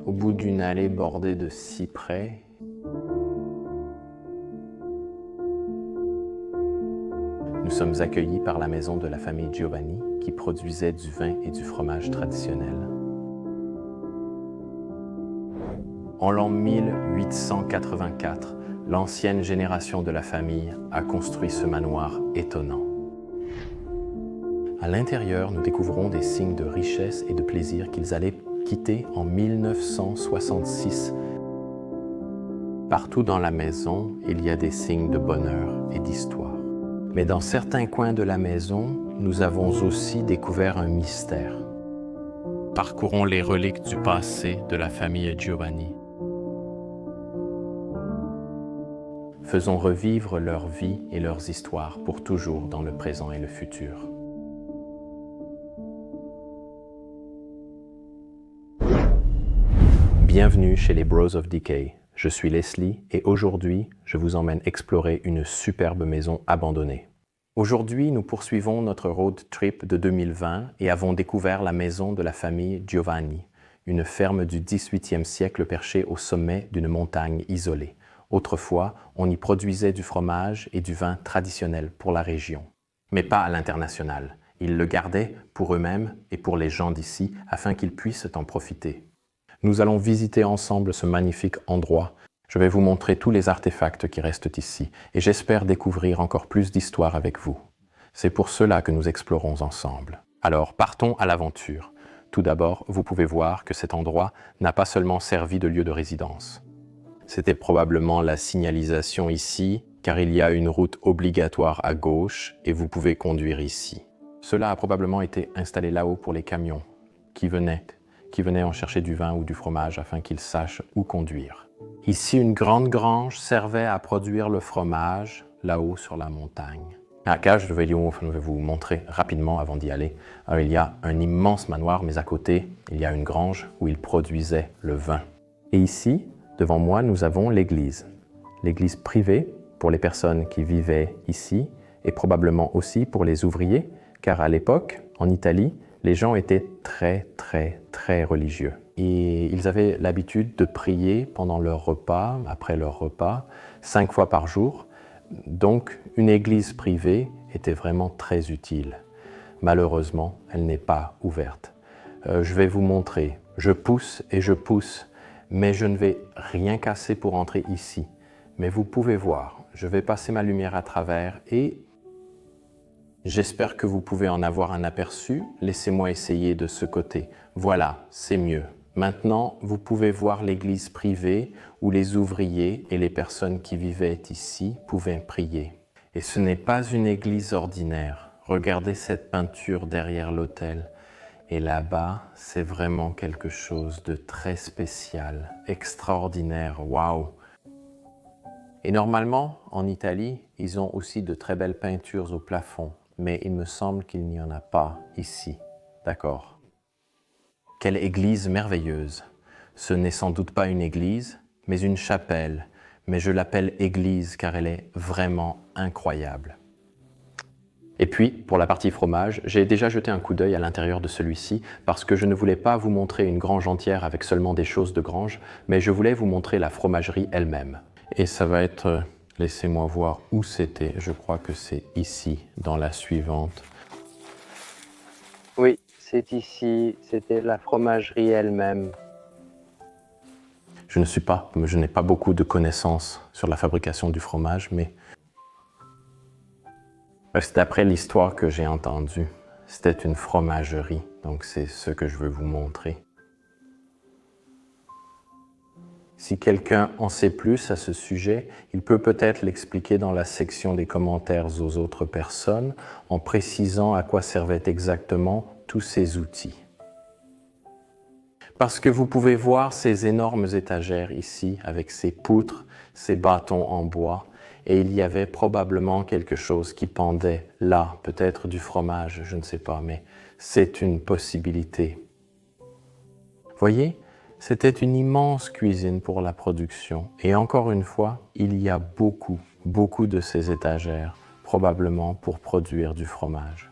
au bout d'une allée bordée de cyprès. Nous sommes accueillis par la maison de la famille Giovanni qui produisait du vin et du fromage traditionnel. En l'an 1884, l'ancienne génération de la famille a construit ce manoir étonnant. À l'intérieur, nous découvrons des signes de richesse et de plaisir qu'ils allaient quitter en 1966. Partout dans la maison, il y a des signes de bonheur et d'histoire. Mais dans certains coins de la maison, nous avons aussi découvert un mystère. Parcourons les reliques du passé de la famille Giovanni. Faisons revivre leur vie et leurs histoires pour toujours dans le présent et le futur. Bienvenue chez les Bros of Decay. Je suis Leslie et aujourd'hui, je vous emmène explorer une superbe maison abandonnée. Aujourd'hui, nous poursuivons notre road trip de 2020 et avons découvert la maison de la famille Giovanni, une ferme du XVIIIe siècle perchée au sommet d'une montagne isolée. Autrefois, on y produisait du fromage et du vin traditionnel pour la région, mais pas à l'international. Ils le gardaient pour eux-mêmes et pour les gens d'ici afin qu'ils puissent en profiter. Nous allons visiter ensemble ce magnifique endroit. Je vais vous montrer tous les artefacts qui restent ici et j'espère découvrir encore plus d'histoires avec vous. C'est pour cela que nous explorons ensemble. Alors, partons à l'aventure. Tout d'abord, vous pouvez voir que cet endroit n'a pas seulement servi de lieu de résidence. C'était probablement la signalisation ici, car il y a une route obligatoire à gauche et vous pouvez conduire ici. Cela a probablement été installé là-haut pour les camions qui venaient en chercher du vin ou du fromage afin qu'ils sachent où conduire. Ici, une grande grange servait à produire le fromage là-haut sur la montagne. Là, je vais vous montrer rapidement avant d'y aller. Alors, il y a un immense manoir, mais à côté, il y a une grange où ils produisaient le vin. Et ici, devant moi, nous avons l'église. L'église privée pour les personnes qui vivaient ici et probablement aussi pour les ouvriers, car à l'époque, en Italie, les gens étaient très religieux. Et ils avaient l'habitude de prier pendant leur repas, après leur repas, 5 fois par jour. Donc, une église privée était vraiment très utile. Malheureusement, elle n'est pas ouverte. Je vais vous montrer. Je pousse et je pousse. Mais je ne vais rien casser pour entrer ici. Mais vous pouvez voir, je vais passer ma lumière à travers et j'espère que vous pouvez en avoir un aperçu. Laissez-moi essayer de ce côté. Voilà, c'est mieux. Maintenant, vous pouvez voir l'église privée où les ouvriers et les personnes qui vivaient ici pouvaient prier. Et ce n'est pas une église ordinaire. Regardez cette peinture derrière l'autel. Et là-bas, c'est vraiment quelque chose de très spécial, extraordinaire, waouh! Et normalement, en Italie, ils ont aussi de très belles peintures au plafond, mais il me semble qu'il n'y en a pas ici, d'accord? Quelle église merveilleuse! Ce n'est sans doute pas une église, mais une chapelle, mais je l'appelle église car elle est vraiment incroyable. Et puis, pour la partie fromage, j'ai déjà jeté un coup d'œil à l'intérieur de celui-ci parce que je ne voulais pas vous montrer une grange entière avec seulement des choses de grange, mais je voulais vous montrer la fromagerie elle-même. Et ça va être, laissez-moi voir où c'était, je crois que c'est ici, dans la suivante. Oui, c'est ici, c'était la fromagerie elle-même. Je n'ai pas beaucoup de connaissances sur la fabrication du fromage, mais d'après l'histoire que j'ai entendue, c'était une fromagerie, donc c'est ce que je veux vous montrer. Si quelqu'un en sait plus à ce sujet, il peut peut-être l'expliquer dans la section des commentaires aux autres personnes en précisant à quoi servaient exactement tous ces outils. Parce que vous pouvez voir ces énormes étagères ici avec ces poutres, ces bâtons en bois, et il y avait probablement quelque chose qui pendait là, peut-être du fromage, je ne sais pas, mais c'est une possibilité. Voyez, c'était une immense cuisine pour la production. Et encore une fois, il y a beaucoup de ces étagères, probablement pour produire du fromage.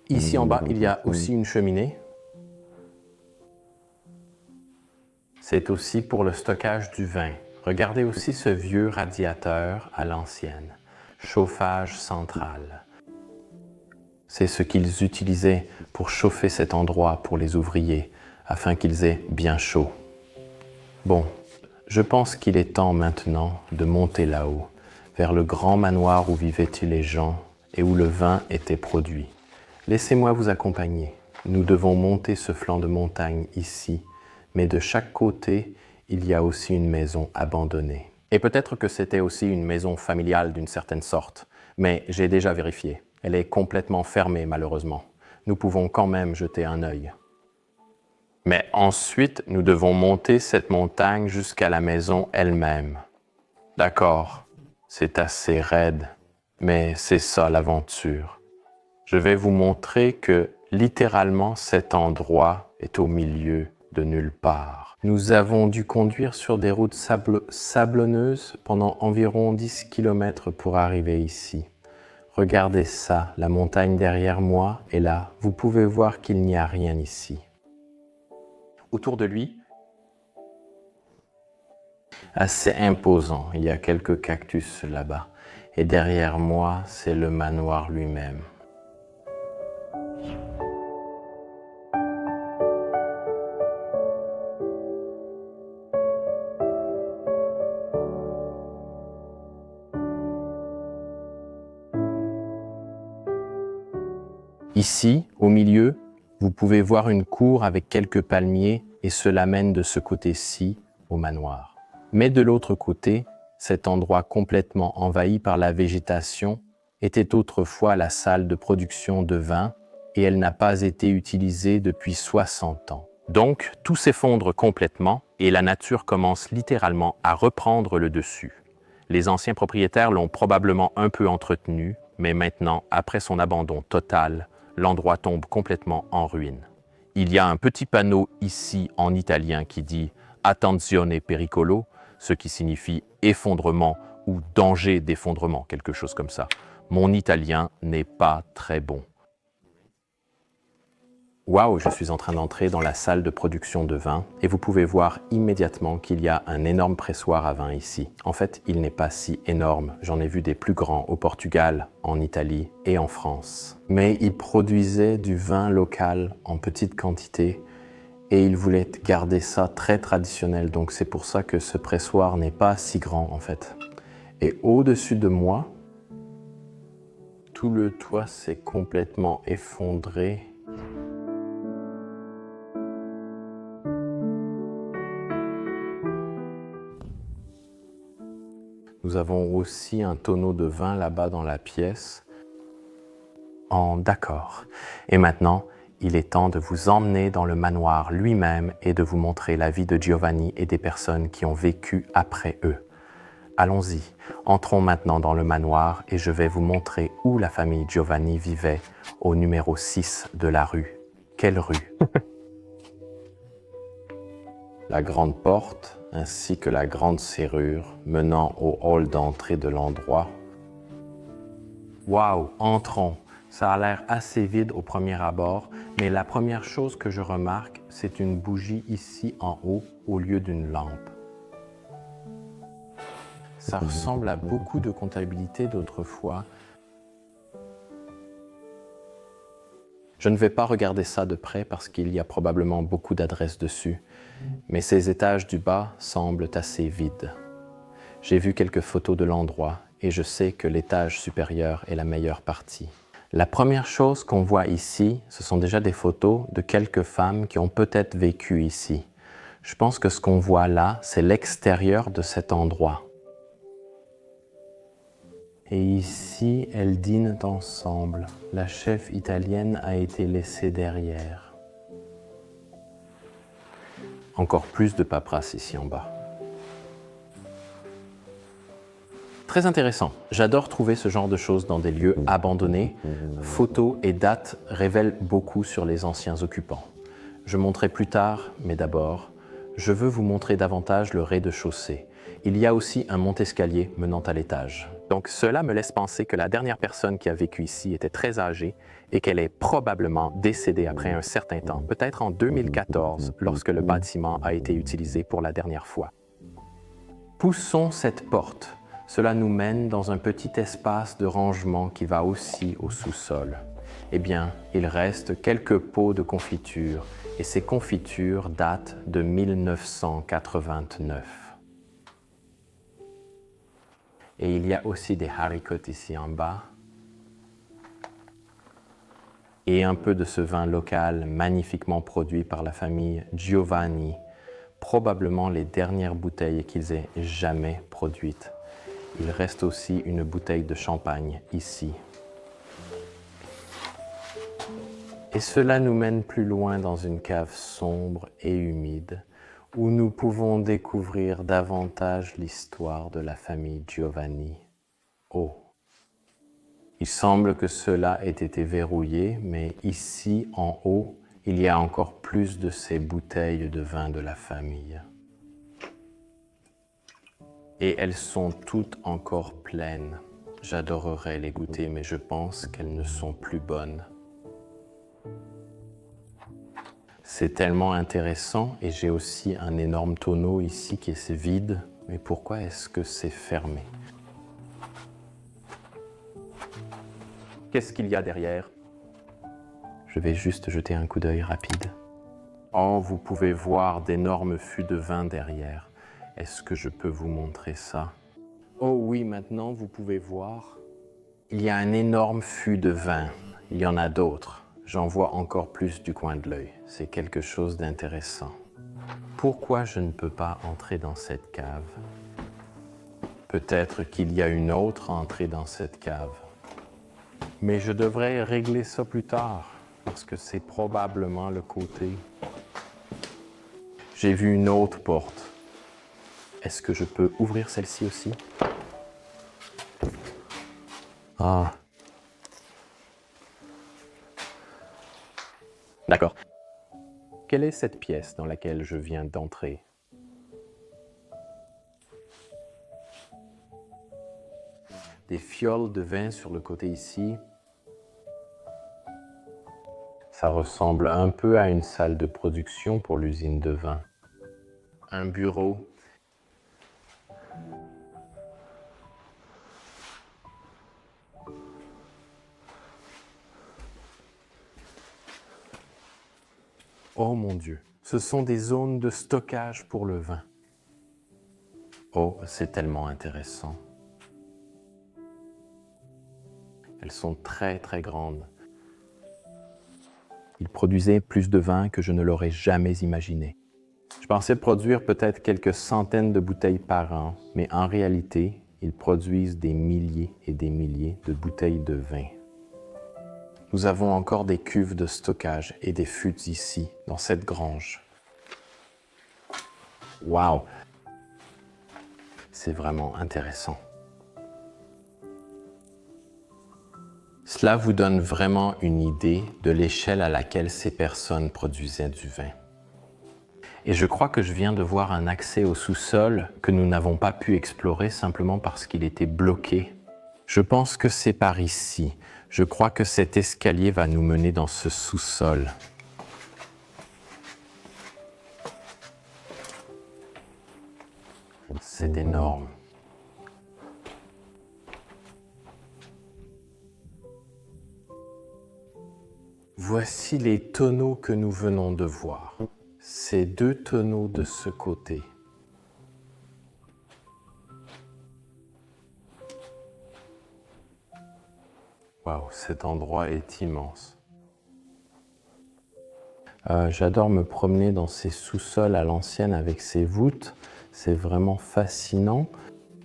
Ici en bas, il y a aussi une cheminée. C'est aussi pour le stockage du vin. Regardez aussi ce vieux radiateur à l'ancienne. Chauffage central. C'est ce qu'ils utilisaient pour chauffer cet endroit pour les ouvriers, afin qu'ils aient bien chaud. Bon, je pense qu'il est temps maintenant de monter là-haut, vers le grand manoir où vivaient les gens et où le vin était produit. Laissez-moi vous accompagner. Nous devons monter ce flanc de montagne ici, mais de chaque côté, il y a aussi une maison abandonnée. Et peut-être que c'était aussi une maison familiale d'une certaine sorte, mais j'ai déjà vérifié. Elle est complètement fermée, malheureusement. Nous pouvons quand même jeter un œil. Mais ensuite, nous devons monter cette montagne jusqu'à la maison elle-même. D'accord, c'est assez raide, mais c'est ça l'aventure. Je vais vous montrer que, littéralement, cet endroit est au milieu de nulle part. Nous avons dû conduire sur des routes sablonneuses pendant environ 10 km pour arriver ici. Regardez ça, la montagne derrière moi est là. Vous pouvez voir qu'il n'y a rien ici. Autour de lui, assez imposant, il y a quelques cactus là-bas. Et derrière moi, c'est le manoir lui-même. Ici, au milieu, vous pouvez voir une cour avec quelques palmiers et cela mène de ce côté-ci au manoir. Mais de l'autre côté, cet endroit complètement envahi par la végétation était autrefois la salle de production de vin et elle n'a pas été utilisée depuis 60 ans. Donc, tout s'effondre complètement et la nature commence littéralement à reprendre le dessus. Les anciens propriétaires l'ont probablement un peu entretenu, mais maintenant, après son abandon total, l'endroit tombe complètement en ruine. Il y a un petit panneau ici en italien qui dit « Attenzione pericolo », ce qui signifie « effondrement » ou « danger d'effondrement », quelque chose comme ça. Mon italien n'est pas très bon. Waouh, je suis en train d'entrer dans la salle de production de vin et vous pouvez voir immédiatement qu'il y a un énorme pressoir à vin ici. En fait, il n'est pas si énorme. J'en ai vu des plus grands au Portugal, en Italie et en France. Mais ils produisaient du vin local en petite quantité et ils voulaient garder ça très traditionnel. Donc c'est pour ça que ce pressoir n'est pas si grand en fait. Et au-dessus de moi, tout le toit s'est complètement effondré. Nous avons aussi un tonneau de vin là-bas dans la pièce. D'accord. Et maintenant, il est temps de vous emmener dans le manoir lui-même et de vous montrer la vie de Giovanni et des personnes qui ont vécu après eux. Allons-y, entrons maintenant dans le manoir et je vais vous montrer où la famille Giovanni vivait, au numéro 6 de la rue. Quelle rue? La grande porte, ainsi que la grande serrure menant au hall d'entrée de l'endroit. Waouh, entrons! Ça a l'air assez vide au premier abord, mais la première chose que je remarque, c'est une bougie ici en haut au lieu d'une lampe. Ça ressemble à beaucoup de comptabilité d'autrefois. Je ne vais pas regarder ça de près parce qu'il y a probablement beaucoup d'adresses dessus, mais ces étages du bas semblent assez vides. J'ai vu quelques photos de l'endroit et je sais que l'étage supérieur est la meilleure partie. La première chose qu'on voit ici, ce sont déjà des photos de quelques femmes qui ont peut-être vécu ici. Je pense que ce qu'on voit là, c'est l'extérieur de cet endroit. Et ici, elles dînent ensemble. La chef italienne a été laissée derrière. Encore plus de paperasse ici en bas. Très intéressant. J'adore trouver ce genre de choses dans des lieux abandonnés. Photos et dates révèlent beaucoup sur les anciens occupants. Je montrerai plus tard, mais d'abord, je veux vous montrer davantage le rez-de-chaussée. Il y a aussi un monte-escalier menant à l'étage. Donc cela me laisse penser que la dernière personne qui a vécu ici était très âgée et qu'elle est probablement décédée après un certain temps, peut-être en 2014, lorsque le bâtiment a été utilisé pour la dernière fois. Poussons cette porte. Cela nous mène dans un petit espace de rangement qui va aussi au sous-sol. Eh bien, il reste quelques pots de confiture et ces confitures datent de 1989. Et il y a aussi des haricots ici en bas. Et un peu de ce vin local magnifiquement produit par la famille Giovanni, probablement les dernières bouteilles qu'ils aient jamais produites. Il reste aussi une bouteille de champagne ici. Et cela nous mène plus loin dans une cave sombre et humide, où nous pouvons découvrir davantage l'histoire de la famille Giovanni. Oh! Il semble que cela ait été verrouillé, mais ici, en haut, il y a encore plus de ces bouteilles de vin de la famille. Et elles sont toutes encore pleines. J'adorerais les goûter, mais je pense qu'elles ne sont plus bonnes. C'est tellement intéressant et j'ai aussi un énorme tonneau ici qui est vide. Mais pourquoi est-ce que c'est fermé? Qu'est-ce qu'il y a derrière? Je vais juste jeter un coup d'œil rapide. Oh, vous pouvez voir d'énormes fûts de vin derrière. Est-ce que je peux vous montrer ça? Oh oui, maintenant vous pouvez voir. Il y a un énorme fût de vin. Il y en a d'autres. J'en vois encore plus du coin de l'œil. C'est quelque chose d'intéressant. Pourquoi je ne peux pas entrer dans cette cave? Peut-être qu'il y a une autre entrée dans cette cave. Mais je devrais régler ça plus tard, parce que c'est probablement le côté. J'ai vu une autre porte. Est-ce que je peux ouvrir celle-ci aussi? Ah. D'accord. Quelle est cette pièce dans laquelle je viens d'entrer? Des fioles de vin sur le côté ici. Ça ressemble un peu à une salle de production pour l'usine de vin. Un bureau. Oh mon Dieu, ce sont des zones de stockage pour le vin. Oh, c'est tellement intéressant. Elles sont très très grandes. Ils produisaient plus de vin que je ne l'aurais jamais imaginé. Je pensais produire peut-être quelques centaines de bouteilles par an, mais en réalité, ils produisent des milliers et des milliers de bouteilles de vin. Nous avons encore des cuves de stockage et des fûts ici, dans cette grange. Wow! C'est vraiment intéressant. Cela vous donne vraiment une idée de l'échelle à laquelle ces personnes produisaient du vin. Et je crois que je viens de voir un accès au sous-sol que nous n'avons pas pu explorer simplement parce qu'il était bloqué. Je pense que c'est par ici. Je crois que cet escalier va nous mener dans ce sous-sol. C'est énorme. Voici les tonneaux que nous venons de voir. Ces deux tonneaux de ce côté. Waouh, cet endroit est immense. J'adore me promener dans ces sous-sols à l'ancienne avec ces voûtes. C'est vraiment fascinant.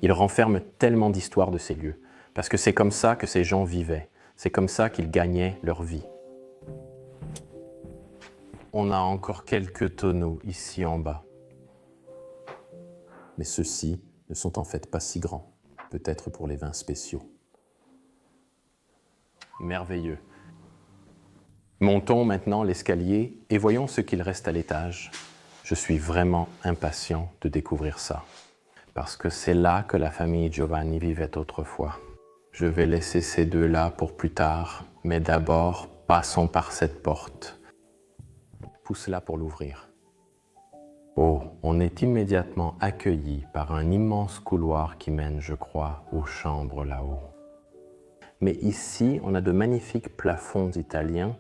Il renferme tellement d'histoires de ces lieux. Parce que c'est comme ça que ces gens vivaient. C'est comme ça qu'ils gagnaient leur vie. On a encore quelques tonneaux ici en bas. Mais ceux-ci ne sont en fait pas si grands. Peut-être pour les vins spéciaux. Merveilleux. Montons maintenant l'escalier et voyons ce qu'il reste à l'étage. Je suis vraiment impatient de découvrir ça. parce que c'est là que la famille Giovanni vivait autrefois. Je vais laisser ces deux-là pour plus tard, mais d'abord, passons par cette porte. Pousse-la pour l'ouvrir. Oh, on est immédiatement accueilli par un immense couloir qui mène, je crois, aux chambres là-haut. Mais ici, on a de magnifiques plafonds italiens.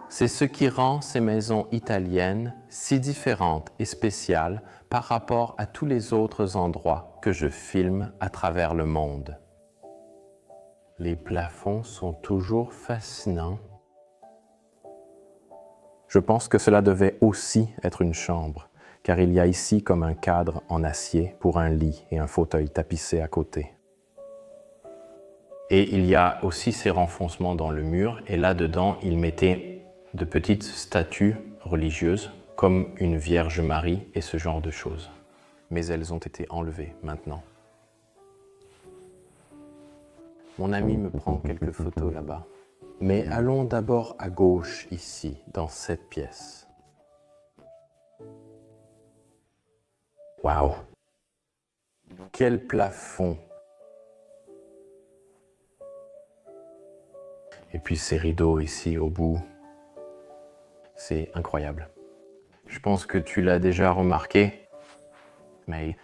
C'est ce qui rend ces maisons italiennes si différentes et spéciales par rapport à tous les autres endroits que je filme à travers le monde. Les plafonds sont toujours fascinants. Je pense que cela devait aussi être une chambre, car il y a ici comme un cadre en acier pour un lit et un fauteuil tapissé à côté. Et il y a aussi ces renfoncements dans le mur, et là-dedans, ils mettaient de petites statues religieuses, comme une Vierge Marie et ce genre de choses. Mais elles ont été enlevées maintenant. Mon ami me prend quelques photos là-bas. Mais allons d'abord à gauche ici, dans cette pièce. Waouh! Quel plafond! Et puis ces rideaux ici au bout. C'est incroyable. Je pense que tu l'as déjà remarqué, mais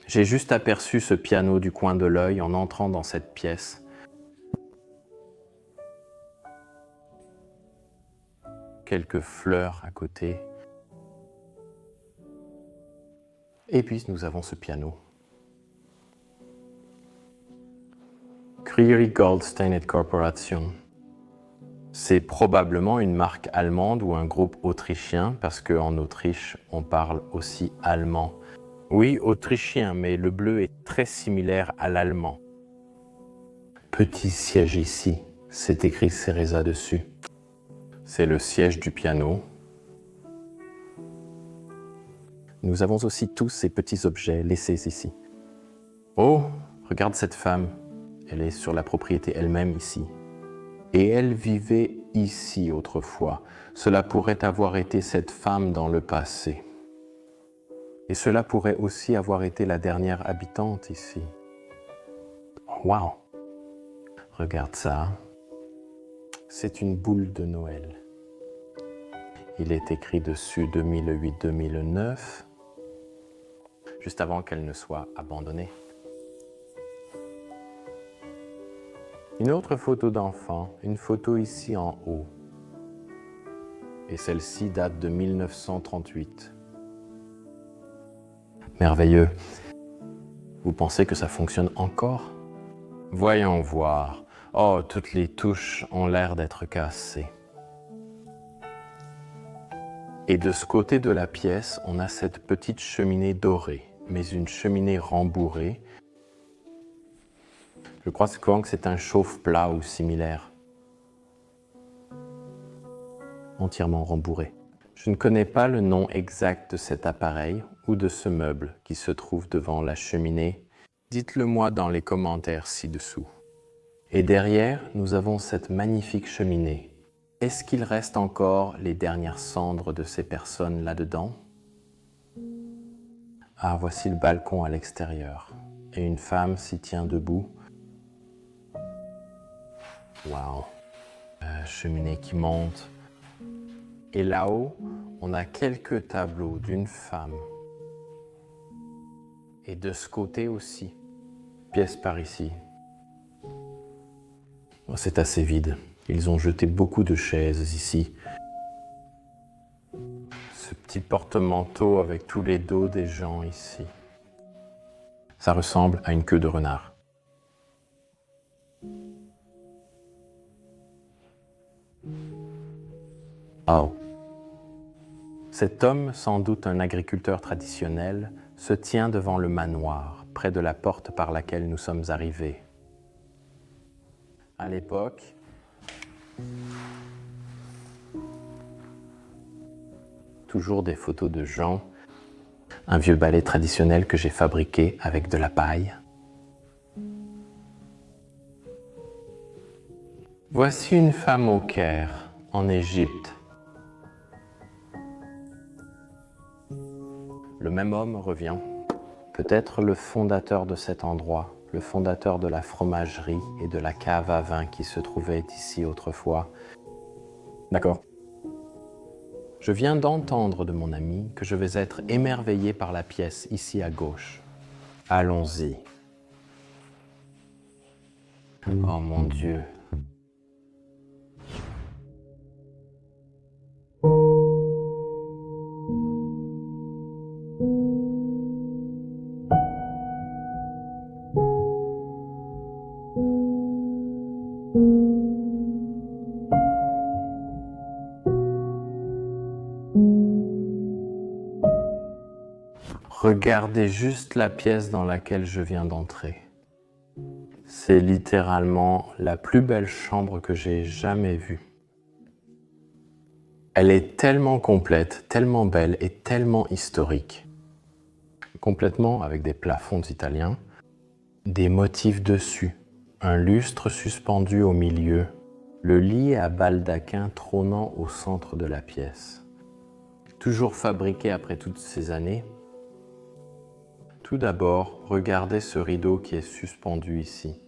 j'ai juste aperçu ce piano du coin de l'œil en entrant dans cette pièce. Quelques fleurs à côté. Et puis nous avons ce piano. Creary Goldsteinet Corporation. C'est probablement une marque allemande ou un groupe autrichien, parce qu'en Autriche, on parle aussi allemand. Oui, autrichien, mais le bleu est très similaire à l'allemand. Petit siège ici, c'est écrit Cereza dessus. C'est le siège du piano. Nous avons aussi tous ces petits objets laissés ici. Oh, regarde cette femme. Elle est sur la propriété elle-même ici. Et elle vivait ici autrefois. Cela pourrait avoir été cette femme dans le passé. Et cela pourrait aussi avoir été la dernière habitante ici. Waouh! Regarde ça. C'est une boule de Noël. Il est écrit dessus 2008-2009, juste avant qu'elle ne soit abandonnée. Une autre photo d'enfant, une photo ici en haut. Et celle-ci date de 1938. Merveilleux. Vous pensez que ça fonctionne encore? Voyons voir. Oh, toutes les touches ont l'air d'être cassées. Et de ce côté de la pièce, on a cette petite cheminée dorée, mais une cheminée rembourrée. Je crois que c'est un chauffe-plat ou similaire. Entièrement rembourré. Je ne connais pas le nom exact de cet appareil ou de ce meuble qui se trouve devant la cheminée. Dites-le moi dans les commentaires ci-dessous. Et derrière, nous avons cette magnifique cheminée. Est-ce qu'il reste encore les dernières cendres de ces personnes là-dedans? Ah, voici le balcon à l'extérieur. Et une femme s'y tient debout. Waouh! Cheminée qui monte. Et là-haut, on a quelques tableaux d'une femme. Et de ce côté aussi. Pièce par ici. Oh, c'est assez vide. Ils ont jeté beaucoup de chaises ici. Ce petit porte-manteau avec tous les dos des gens ici. Ça ressemble à une queue de renard. Oh. Cet homme, sans doute un agriculteur traditionnel, se tient devant le manoir, près de la porte par laquelle nous sommes arrivés. À l'époque, toujours des photos de gens, un vieux balai traditionnel que j'ai fabriqué avec de la paille. Voici une femme au Caire, en Égypte. Le même homme revient. Peut-être le fondateur de cet endroit, le fondateur de la fromagerie et de la cave à vin qui se trouvait ici autrefois. D'accord. Je viens d'entendre de mon ami que je vais être émerveillé par la pièce ici à gauche. Allons-y. Oh mon Dieu. Regardez juste la pièce dans laquelle je viens d'entrer. C'est littéralement la plus belle chambre que j'ai jamais vue. Elle est tellement complète, tellement belle et tellement historique. Complètement avec des plafonds italiens, des motifs dessus, un lustre suspendu au milieu, le lit à baldaquin trônant au centre de la pièce. Toujours fabriqué après toutes ces années. Tout d'abord, regardez ce rideau qui est suspendu ici.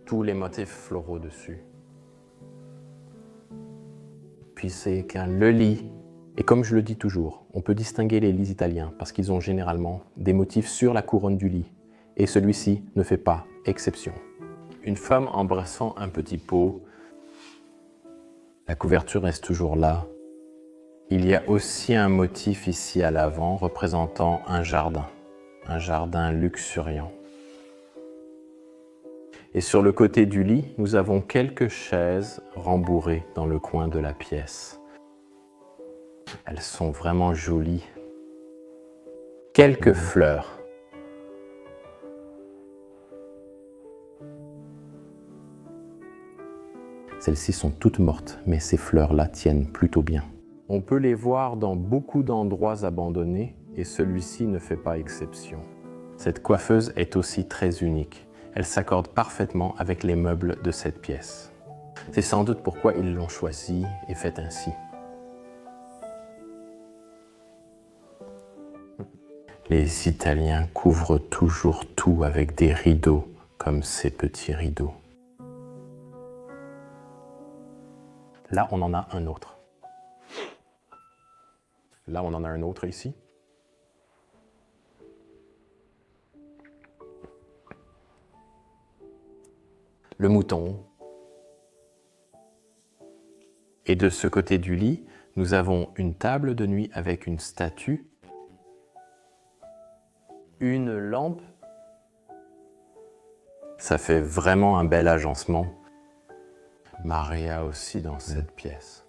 Tous les motifs floraux dessus. Puis c'est le lit. Et comme je le dis toujours, on peut distinguer les lits italiens parce qu'ils ont généralement des motifs sur la couronne du lit. Et celui-ci ne fait pas exception. Une femme embrassant un petit pot. La couverture reste toujours là. Il y a aussi un motif ici à l'avant représentant un jardin luxuriant. Et sur le côté du lit, nous avons quelques chaises rembourrées dans le coin de la pièce. Elles sont vraiment jolies. Quelques fleurs. Celles-ci sont toutes mortes, mais ces fleurs-là tiennent plutôt bien. On peut les voir dans beaucoup d'endroits abandonnés et celui-ci ne fait pas exception. Cette coiffeuse est aussi très unique. Elle s'accorde parfaitement avec les meubles de cette pièce. C'est sans doute pourquoi ils l'ont choisie et fait ainsi. Les Italiens couvrent toujours tout avec des rideaux comme ces petits rideaux. Là, on en a un autre. Là, on en a un autre ici. Le mouton. Et de ce côté du lit, nous avons une table de nuit avec une statue, une lampe. Ça fait vraiment un bel agencement. Maria aussi dans cette pièce.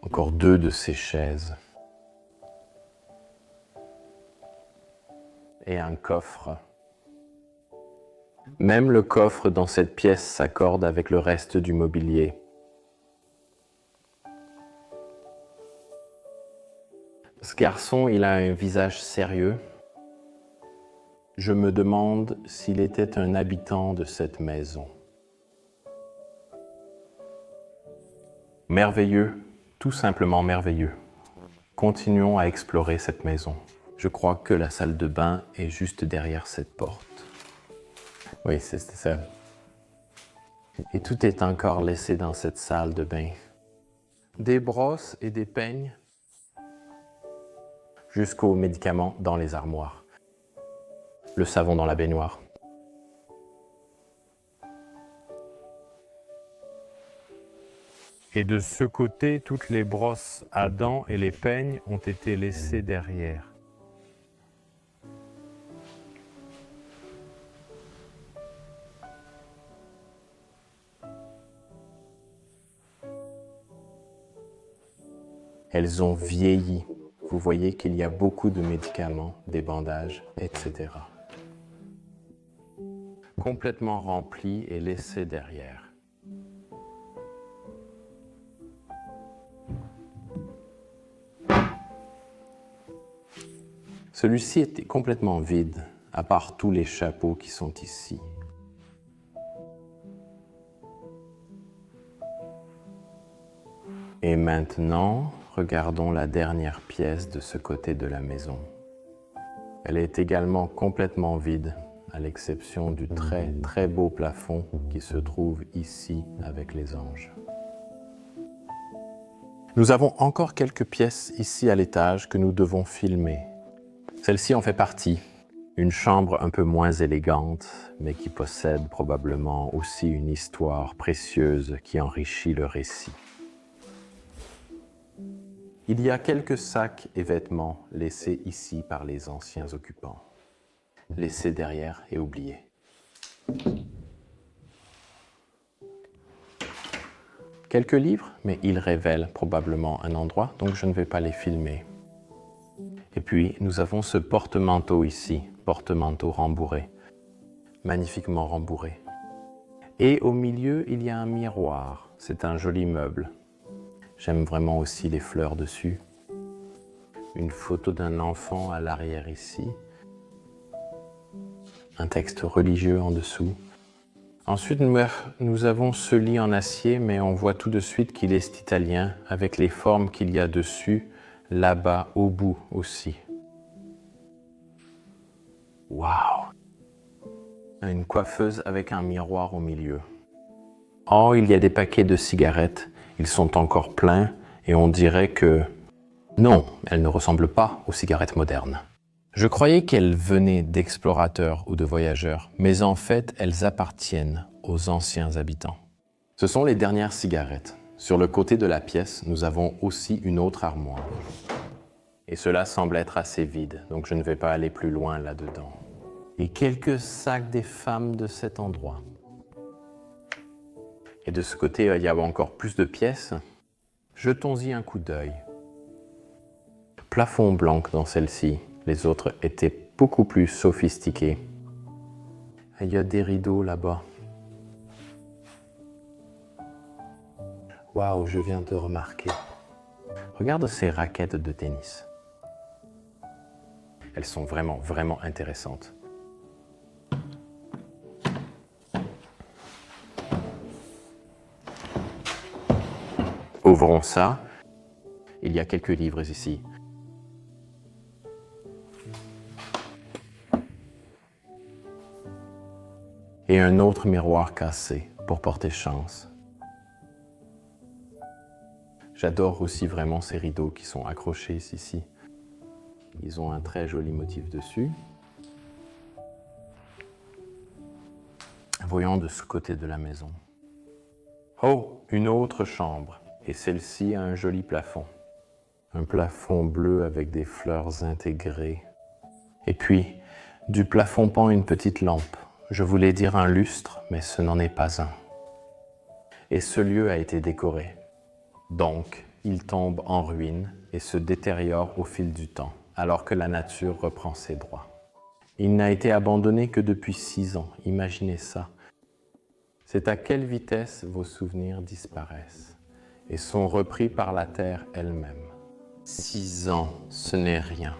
Encore deux de ces chaises. Et un coffre. Même le coffre dans cette pièce s'accorde avec le reste du mobilier. Ce garçon, il a un visage sérieux. Je me demande s'il était un habitant de cette maison. Merveilleux, tout simplement merveilleux. Continuons à explorer cette maison. Je crois que la salle de bain est juste derrière cette porte. Oui, c'est ça. Et tout est encore laissé dans cette salle de bain. Des brosses et des peignes, jusqu'aux médicaments dans les armoires. Le savon dans la baignoire. Et de ce côté, toutes les brosses à dents et les peignes ont été laissées derrière. Elles ont vieilli. Vous voyez qu'il y a beaucoup de médicaments, des bandages, etc. Complètement remplis et laissés derrière. Celui-ci était complètement vide, à part tous les chapeaux qui sont ici. Et maintenant, regardons la dernière pièce de ce côté de la maison. Elle est également complètement vide, à l'exception du très beau plafond qui se trouve ici avec les anges. Nous avons encore quelques pièces ici à l'étage que nous devons filmer. Celle-ci en fait partie. Une chambre un peu moins élégante, mais qui possède probablement aussi une histoire précieuse qui enrichit le récit. Il y a quelques sacs et vêtements laissés ici par les anciens occupants, laissés derrière et oubliés. Quelques livres, mais ils révèlent probablement un endroit, donc je ne vais pas les filmer. Et puis, nous avons ce porte-manteau ici, porte-manteau rembourré, magnifiquement rembourré. Et au milieu, il y a un miroir. C'est un joli meuble. J'aime vraiment aussi les fleurs dessus. Une photo d'un enfant à l'arrière ici. Un texte religieux en dessous. Ensuite, nous avons ce lit en acier, mais on voit tout de suite qu'il est italien, avec les formes qu'il y a dessus, là-bas, au bout aussi. Waouh! Une coiffeuse avec un miroir au milieu. Oh, il y a des paquets de cigarettes. Ils sont encore pleins et on dirait que... Non, elles ne ressemblent pas aux cigarettes modernes. Je croyais qu'elles venaient d'explorateurs ou de voyageurs, mais en fait, elles appartiennent aux anciens habitants. Ce sont les dernières cigarettes. Sur le côté de la pièce, nous avons aussi une autre armoire. Et cela semble être assez vide, donc je ne vais pas aller plus loin là-dedans. Et quelques sacs des femmes de cet endroit. Et de ce côté, il y a encore plus de pièces. Jetons-y un coup d'œil. Plafond blanc dans celle-ci. Les autres étaient beaucoup plus sophistiqués. Il y a des rideaux là-bas. Waouh, je viens de remarquer. Regarde ces raquettes de tennis. Elles sont vraiment intéressantes. Ouvrons ça. Il y a quelques livres ici. Et un autre miroir cassé pour porter chance. J'adore aussi vraiment ces rideaux qui sont accrochés ici. Ils ont un très joli motif dessus. Voyons de ce côté de la maison. Oh, une autre chambre. Et celle-ci a un joli plafond. Un plafond bleu avec des fleurs intégrées. Et puis, du plafond pend une petite lampe. Je voulais dire un lustre, mais ce n'en est pas un. Et ce lieu a été décoré. Donc, il tombe en ruine et se détériore au fil du temps, alors que la nature reprend ses droits. Il n'a été abandonné que depuis 6 ans, imaginez ça. C'est à quelle vitesse vos souvenirs disparaissent et sont repris par la terre elle-même. 6 ans, ce n'est rien.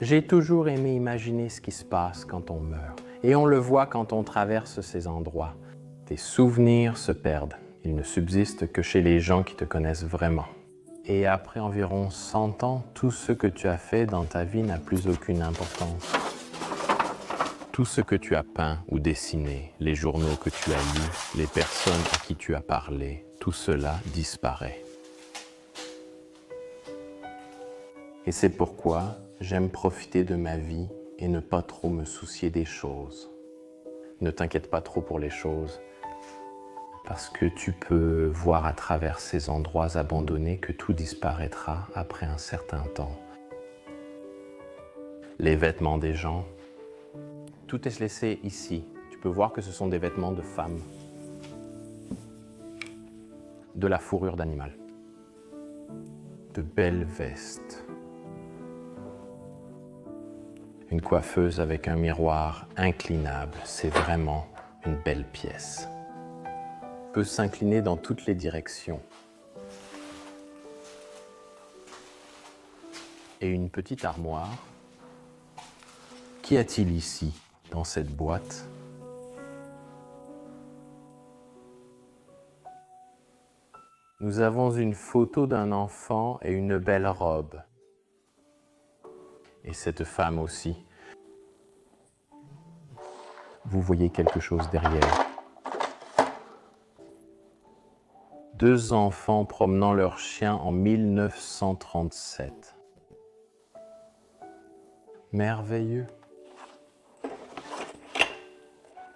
J'ai toujours aimé imaginer ce qui se passe quand on meurt. Et on le voit quand on traverse ces endroits. Tes souvenirs se perdent. Ils ne subsistent que chez les gens qui te connaissent vraiment. Et après environ 100 ans, tout ce que tu as fait dans ta vie n'a plus aucune importance. Tout ce que tu as peint ou dessiné, les journaux que tu as lus, les personnes à qui tu as parlé, tout cela disparaît. Et c'est pourquoi j'aime profiter de ma vie et ne pas trop me soucier des choses. Ne t'inquiète pas trop pour les choses, parce que tu peux voir à travers ces endroits abandonnés que tout disparaîtra après un certain temps. Les vêtements des gens, tout est laissé ici. Tu peux voir que ce sont des vêtements de femmes, de la fourrure d'animal, de belles vestes. Une coiffeuse avec un miroir inclinable, c'est vraiment une belle pièce. On peut s'incliner dans toutes les directions. Et une petite armoire Qu'y a-t-il ici, dans cette boîte? Nous avons une photo d'un enfant et une belle robe. Et cette femme aussi. Vous voyez quelque chose derrière. 2 enfants promenant leur chien en 1937. Merveilleux.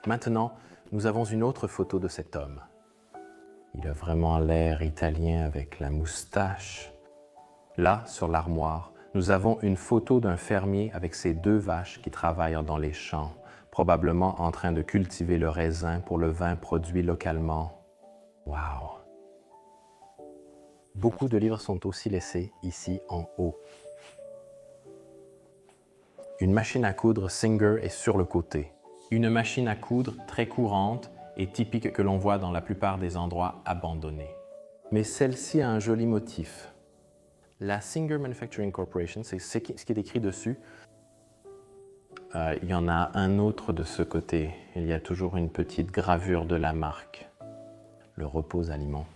Maintenant, nous avons une autre photo de cet homme. Il a vraiment l'air italien avec la moustache. Là, sur l'armoire, nous avons une photo d'un fermier avec ses 2 vaches qui travaillent dans les champs, probablement en train de cultiver le raisin pour le vin produit localement. Wow! Beaucoup de livres sont aussi laissés ici en haut. Une machine à coudre Singer est sur le côté. Une machine à coudre très courante et typique que l'on voit dans la plupart des endroits abandonnés. Mais celle-ci a un joli motif. La Singer Manufacturing Corporation, c'est ce qui est écrit dessus. Il y en a un autre de ce côté. Il y a toujours une petite gravure de la marque. Le repose aliments.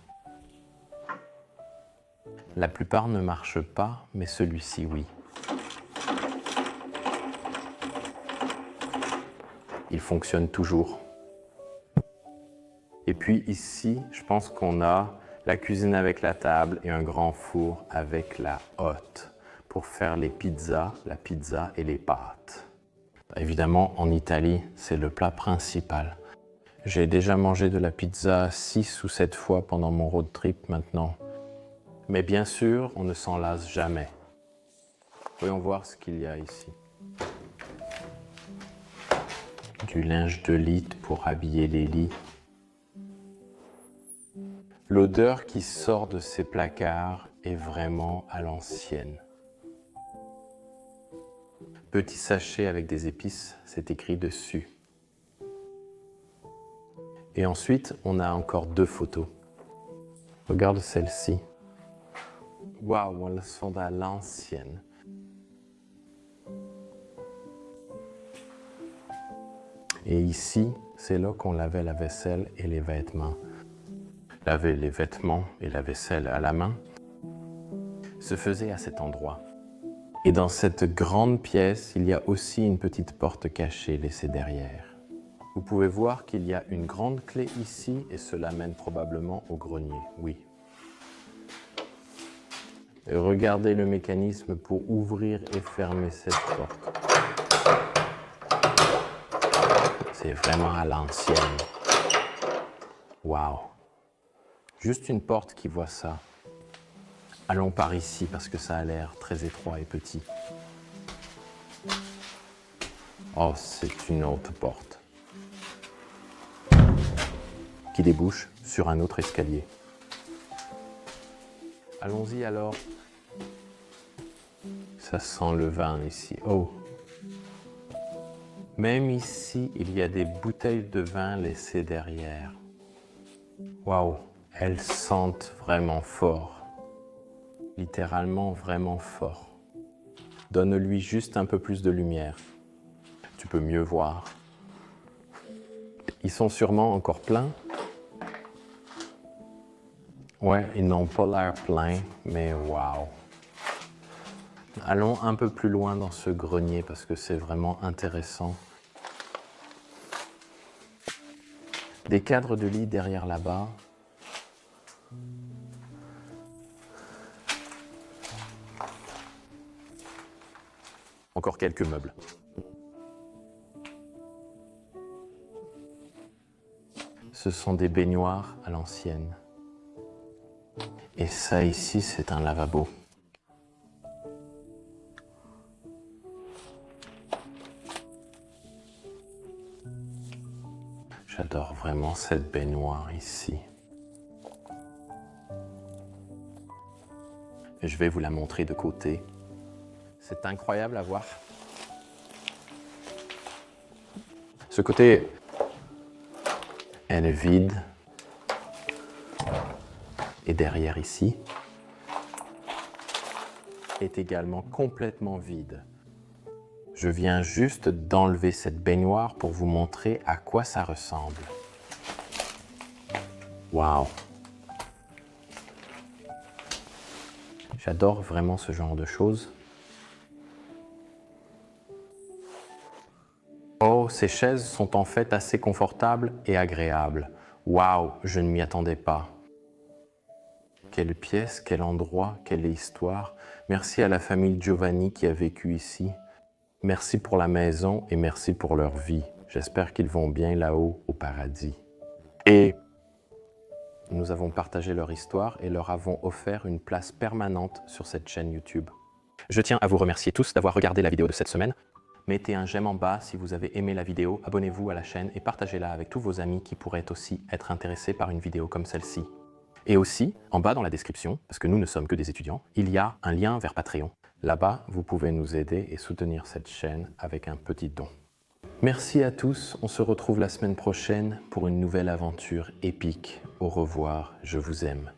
La plupart ne marchent pas, mais celui-ci, oui. Il fonctionne toujours. Et puis ici, je pense qu'on a la cuisine avec la table et un grand four avec la hotte pour faire les pizzas, la pizza et les pâtes. Évidemment, en Italie, c'est le plat principal. J'ai déjà mangé de la pizza 6 ou 7 fois pendant mon road trip maintenant. Mais bien sûr, on ne s'en lasse jamais. Voyons voir ce qu'il y a ici. Du linge de lit pour habiller les lits. L'odeur qui sort de ces placards est vraiment à l'ancienne. Petit sachet avec des épices, c'est écrit dessus. Et ensuite, on a encore 2 photos. Regarde celle-ci. Waouh, elles sont à l'ancienne. Et ici, c'est là qu'on lavait la vaisselle et les vêtements. Laver les vêtements et la vaisselle à la main se faisait à cet endroit. Et dans cette grande pièce, il y a aussi une petite porte cachée laissée derrière. Vous pouvez voir qu'il y a une grande clé ici et cela mène probablement au grenier, oui. Et regardez le mécanisme pour ouvrir et fermer cette porte. C'est vraiment à l'ancienne. Waouh! Juste une porte qui voit ça. Allons par ici parce que ça a l'air très étroit et petit. Oh, c'est une autre porte qui débouche sur un autre escalier. Allons-y alors. Ça sent le vin ici. Oh! Même ici, il y a des bouteilles de vin laissées derrière. Waouh! Elles sentent vraiment fort. Littéralement vraiment fort. Donne-lui juste un peu plus de lumière. Tu peux mieux voir. Ils sont sûrement encore pleins. Ouais, ils n'ont pas l'air pleins, mais waouh! Allons un peu plus loin dans ce grenier parce que c'est vraiment intéressant. Des cadres de lit derrière là-bas. Encore quelques meubles. Ce sont des baignoires à l'ancienne. Et ça ici, c'est un lavabo. J'adore vraiment cette baignoire ici. Je vais vous la montrer de côté. C'est incroyable à voir. Ce côté, elle est vide. Et derrière ici, est également complètement vide. Je viens juste d'enlever cette baignoire pour vous montrer à quoi ça ressemble. Waouh! J'adore vraiment ce genre de choses. Oh, ces chaises sont en fait assez confortables et agréables. Waouh, je ne m'y attendais pas. Quelle pièce, quel endroit, quelle histoire. Merci à la famille Giovanni qui a vécu ici. Merci pour la maison et merci pour leur vie. J'espère qu'ils vont bien là-haut au paradis. Et nous avons partagé leur histoire et leur avons offert une place permanente sur cette chaîne YouTube. Je tiens à vous remercier tous d'avoir regardé la vidéo de cette semaine. Mettez un j'aime en bas si vous avez aimé la vidéo, abonnez-vous à la chaîne et partagez-la avec tous vos amis qui pourraient aussi être intéressés par une vidéo comme celle-ci. Et aussi, en bas dans la description, parce que nous ne sommes que des étudiants, il y a un lien vers Patreon. Là-bas, vous pouvez nous aider et soutenir cette chaîne avec un petit don. Merci à tous, on se retrouve la semaine prochaine pour une nouvelle aventure épique. Au revoir, je vous aime.